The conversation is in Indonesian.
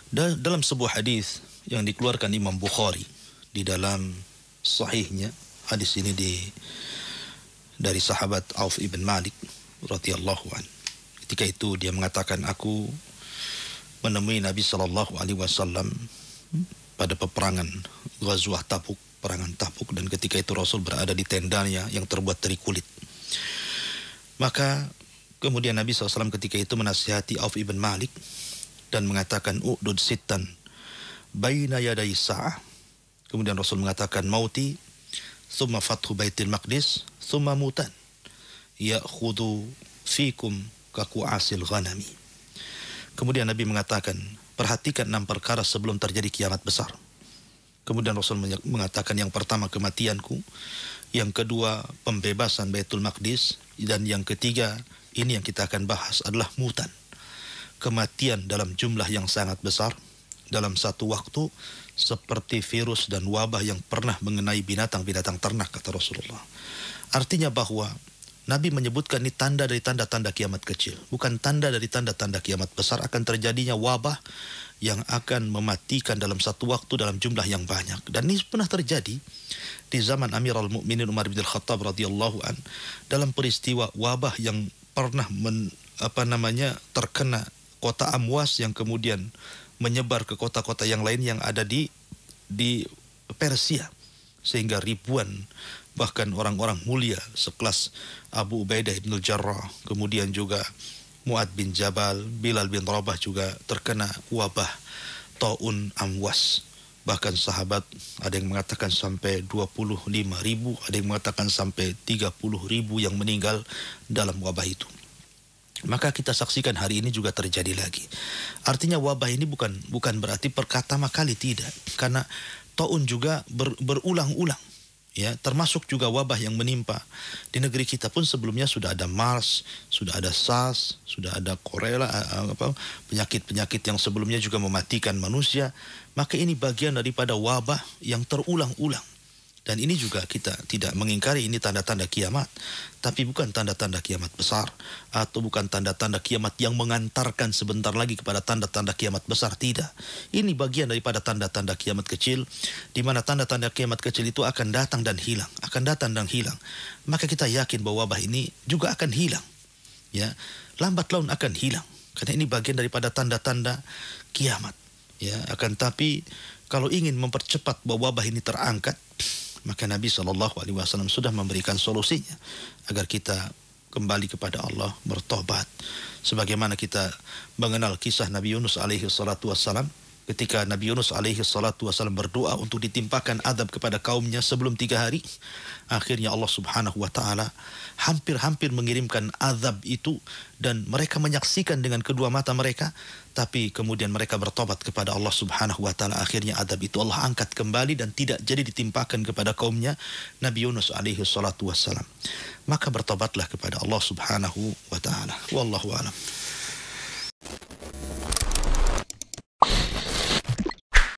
Dalam sebuah hadis yang dikeluarkan Imam Bukhari di dalam sahihnya, hadis ini dari sahabat Auf ibn Malik radhiyallahu an. Ketika itu dia mengatakan, aku menemui Nabi sallallahu alaihi wasallam pada peperangan Ghazwah Tabuk, perangan Tabuk, dan ketika itu Rasul berada di tendanya yang terbuat dari kulit. Maka kemudian Nabi SAW ketika itu menasihati Auf ibn Malik dan mengatakan, u'dud sittan baina yaday sa'ah. Kemudian Rasul mengatakan, mauti thumma fathu baitil maqdis thumma mutan ya'khudu fikum kaku'asil ghanami. Kemudian Nabi mengatakan, perhatikan 6 perkara sebelum terjadi kiamat besar. Kemudian Rasul mengatakan, yang pertama kematianku, yang kedua pembebasan Baitul Maqdis, dan yang ketiga, ini yang kita akan bahas, adalah mutan. Kematian dalam jumlah yang sangat besar dalam satu waktu, seperti virus dan wabah yang pernah mengenai binatang-binatang ternak, kata Rasulullah. Artinya bahwa Nabi menyebutkan ini tanda dari tanda-tanda kiamat kecil, bukan tanda dari tanda-tanda kiamat besar. Akan terjadinya wabah yang akan mematikan dalam satu waktu dalam jumlah yang banyak. Dan ini pernah terjadi di zaman Amirul Mukminin Umar bin Khattab radhiyallahu an, dalam peristiwa wabah yang pernah terkena kota Amwas yang kemudian menyebar ke kota-kota yang lain yang ada di Persia, sehingga ribuan bahkan orang-orang mulia sekelas Abu Ubaidah bin Jarrah, kemudian juga Mu'ad bin Jabal, Bilal bin Rabah juga terkena wabah taun Amwas. Bahkan sahabat ada yang mengatakan sampai 25.000, ada yang mengatakan sampai 30.000 yang meninggal dalam wabah itu. Maka kita saksikan hari ini juga terjadi lagi. Artinya wabah ini bukan berarti pertama kali, tidak. Karena taun juga berulang-ulang. Ya, termasuk juga wabah yang menimpa di negeri kita pun sebelumnya sudah ada MERS, sudah ada SARS, sudah ada korela, penyakit-penyakit yang sebelumnya juga mematikan manusia. Maka ini bagian daripada wabah yang terulang-ulang. Dan ini juga kita tidak mengingkari ini tanda-tanda kiamat, tapi bukan tanda-tanda kiamat besar, atau bukan tanda-tanda kiamat yang mengantarkan sebentar lagi kepada tanda-tanda kiamat besar, tidak. Ini bagian daripada tanda-tanda kiamat kecil, di mana tanda-tanda kiamat kecil itu akan datang dan hilang, akan datang dan hilang. Maka kita yakin bahwa wabah ini juga akan hilang, ya, lambat laun akan hilang, karena ini bagian daripada tanda-tanda kiamat, ya. Akan tapi kalau ingin mempercepat bahwa wabah ini terangkat, maka Nabi SAW sudah memberikan solusinya agar kita kembali kepada Allah, bertobat. Sebagaimana kita mengenal kisah Nabi Yunus alaihi salatu wassalam, ketika Nabi Yunus alaihi salatu wassalam berdoa untuk ditimpakan adab kepada kaumnya sebelum 3 hari, akhirnya Allah Subhanahu wa taala hampir-hampir mengirimkan azab itu, dan mereka menyaksikan dengan kedua mata mereka, tapi kemudian mereka bertobat kepada Allah Subhanahu wa taala. Akhirnya azab itu Allah angkat kembali dan tidak jadi ditimpakan kepada kaumnya Nabi Yunus alaihi salatu wassalam. Maka bertobatlah kepada Allah Subhanahu wa taala. Wallahu a'lam.